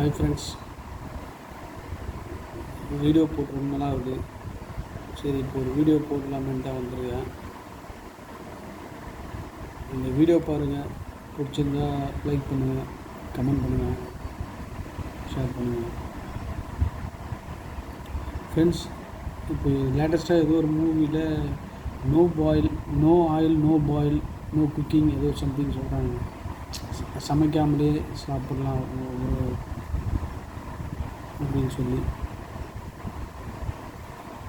Hi friends, video போட்டு ரொம்ப நாள் ஆகுது. சரி, இப்போ ஒரு வீடியோ போடலாமேன்னு தான் வந்துருக்கேன். இந்த வீடியோ பாருங்கள், பிடிச்சிருந்தா லைக் பண்ணுங்கள், கமெண்ட் பண்ணுங்கள், ஷேர் பண்ணுங்கள். ஃப்ரெண்ட்ஸ், இப்போ லேட்டஸ்ட்டாக ஏதோ ஒரு மூவியில் no oil no boil no cooking ஏதோ சம்திங் சொல்கிறாங்க. சமைக்காமலே சாப்பிட்லாம் ஒரு அப்படின்னு சொல்லி.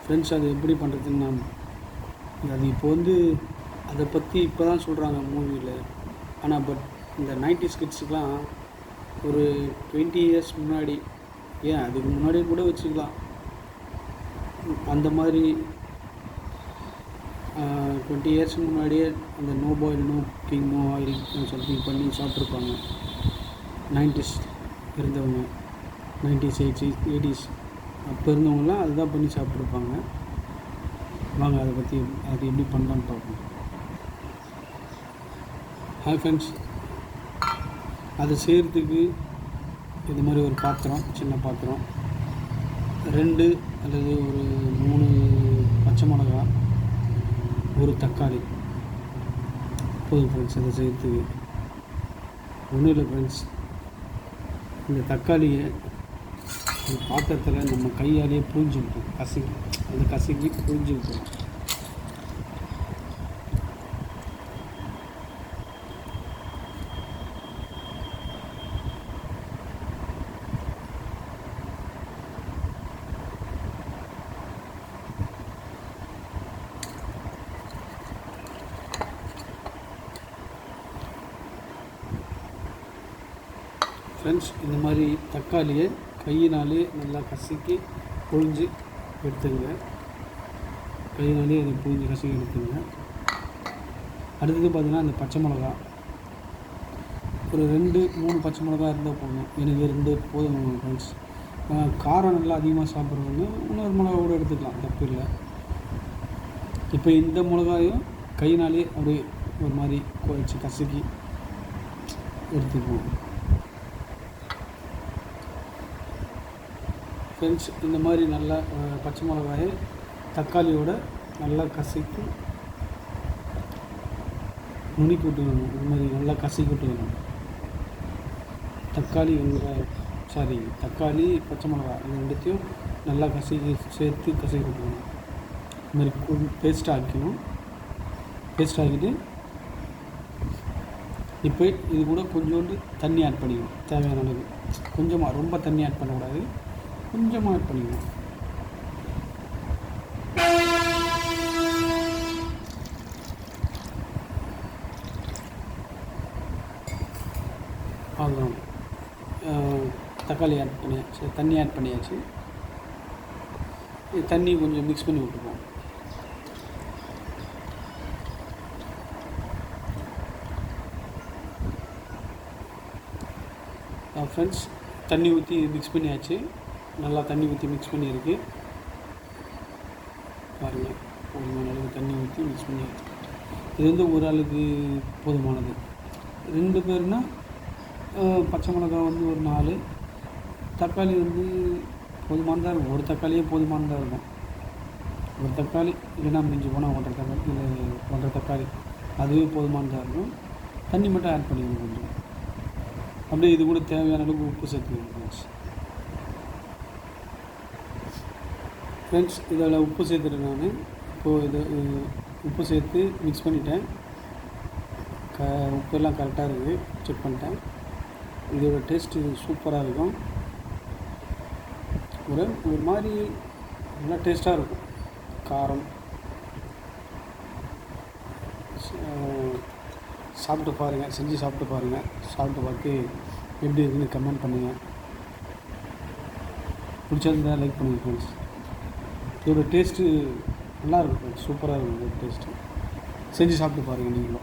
ஃப்ரெண்ட்ஸ், அது எப்படி பண்ணுறதுன்னு அது இப்போ அதை பற்றி இப்போ தான் சொல்கிறாங்க மூவியில். ஆனால் இந்த 90s கிட்ஸுக்கெலாம் ஒரு 20 இயர்ஸ் முன்னாடி, ஏன் அதுக்கு முன்னாடியே கூட வச்சுக்கலாம், அந்த மாதிரி 20 இயர்ஸ்க்கு முன்னாடியே அந்த no boil no cooking no oil something பண்ணி சாப்பிட்ருப்பாங்க 90s இருந்தவங்க. 90s 80s அப்போ இருந்தவங்களாம் அதுதான் பண்ணி சாப்பிட்ருப்பாங்க. வாங்க அதை பற்றி அது எப்படி பண்ணலான்னு பார்ப்போம். ஹாய் ஃப்ரெண்ட்ஸ், அதை செய்கிறதுக்கு இது மாதிரி ஒரு பாத்திரம், சின்ன பாத்திரம், 2 அல்லது ஒரு 3 பச்சை மிளகா, ஒரு தக்காளி போதும் ஃப்ரெண்ட்ஸ். அதை செய்கிறதுக்கு ஒன்றும் இல்லை ஃப்ரெண்ட்ஸ். இந்த தக்காளியை அந்த பாத்திரத்தில் நம்ம கையாலேயே புழிஞ்சுக்கிட்டோம், கசக்கி புழிஞ்சுக்கிட்டோம். ஃப்ரெண்ட்ஸ், இந்த மாதிரி தக்காளியை கையினாலே நல்லா கசக்கி புழிஞ்சு எடுத்துங்க. கையினாலே அதை புழிஞ்சு கசக்கி எடுத்துங்க. அடுத்தது பார்த்திங்கன்னா இந்த பச்சை மிளகா, ஒரு 2-3 பச்சை மிளகா இருந்தால் போதும். எனக்கு 2 போதும் ஃப்ரெண்ட்ஸ். காரம் நல்லா அதிகமாக சாப்பிட்றவங்க இன்னொரு மிளகா கூட எடுத்துக்கலாம், தப்பு இல்லை. இப்போ இந்த மிளகாயும் கையினாலே அப்படியே ஒரு மாதிரி குறைச்சி கசக்கி எடுத்துக்குவோம். ஃப்ரெண்ட்ஸ், இந்த மாதிரி நல்லா பச்சை மிளகாயை தக்காளியோட நல்லா கசக்கி நுணுக்கி விட்டுக்கணும். இந்த மாதிரி நல்லா கசக்கி விட்டுக்கணும். தக்காளி பச்சை மிளகா இது ரெண்டுத்தையும் நல்லா சேர்த்து கசக்கி விட்டுக்கணும். இந்த மாதிரி பேஸ்ட் ஆக்கிட்டு இப்போ இது கூட கொஞ்சோண்டு தண்ணி ஆட் பண்ணிக்கணும், தேவையான அளவு. கொஞ்சமாக, ரொம்ப தண்ணி ஆட் பண்ணக்கூடாது, கொஞ்சமாக ஆட் பண்ணிக்கணும். அவ்வளோதான். தக்காளி ஆட் பண்ணியாச்சு, தண்ணி ஆட் பண்ணியாச்சு. தண்ணி கொஞ்சம் மிக்ஸ் பண்ணி விட்டுப்போம். ஃப்ரெண்ட்ஸ், தண்ணி ஊற்றி மிக்ஸ் பண்ணியாச்சு. நல்லா தண்ணி ஊற்றி மிக்ஸ் பண்ணியிருக்கு பாருங்கள். போதுமான அளவு தண்ணி ஊற்றி மிக்ஸ் பண்ணியாச்சு. இது ஒரு ஆளுக்கு போதுமானது. 2 பேர்னால் பச்சை மிளகா ஒரு 4, தக்காளி போதுமானதாக இருக்கும். ஒரு தக்காளியே போதுமானதாக இருக்கும். ஒரு தக்காளி இல்லைன்னா மிஞ்சி போனால் 1.5 தக்காளி இல்லை 1.5 தக்காளி, அதுவே போதுமானதாக இருக்கும். தண்ணி மட்டும் ஆட் பண்ணிக்கணும் கொஞ்சம். அப்படியே இது கூட தேவையான அளவுக்கு உப்பு சேர்த்துக்கணும் ஃப்ரெண்ட்ஸ். இதில் உப்பு சேர்த்துட்டேன் நான். இப்போது உப்பு சேர்த்து மிக்ஸ் பண்ணிட்டேன். உப்பெல்லாம் கரெக்டாக இருக்குது, செக் பண்ணிட்டேன். இதோட டேஸ்ட்டு சூப்பராக இருக்கும். ஒரு மாதிரி நல்லா டேஸ்ட்டாக இருக்கும். காரம் சாப்பிட்டு பாருங்கள், செஞ்சு சாப்பிட்டு பாருங்கள். சாப்பிட்டு பார்த்து எப்படி இருக்குன்னு கமெண்ட் பண்ணுங்கள். பிடிச்சிருந்தா லைக் பண்ணுங்கள் ஃப்ரெண்ட்ஸ். இதோட டேஸ்ட்டு நல்லாயிருக்கும் ஃப்ரெண்ட்ஸ், சூப்பராக இருக்கும். இதோட டேஸ்ட்டு செஞ்சு சாப்பிட்டு பாருங்கள் நீங்களும்.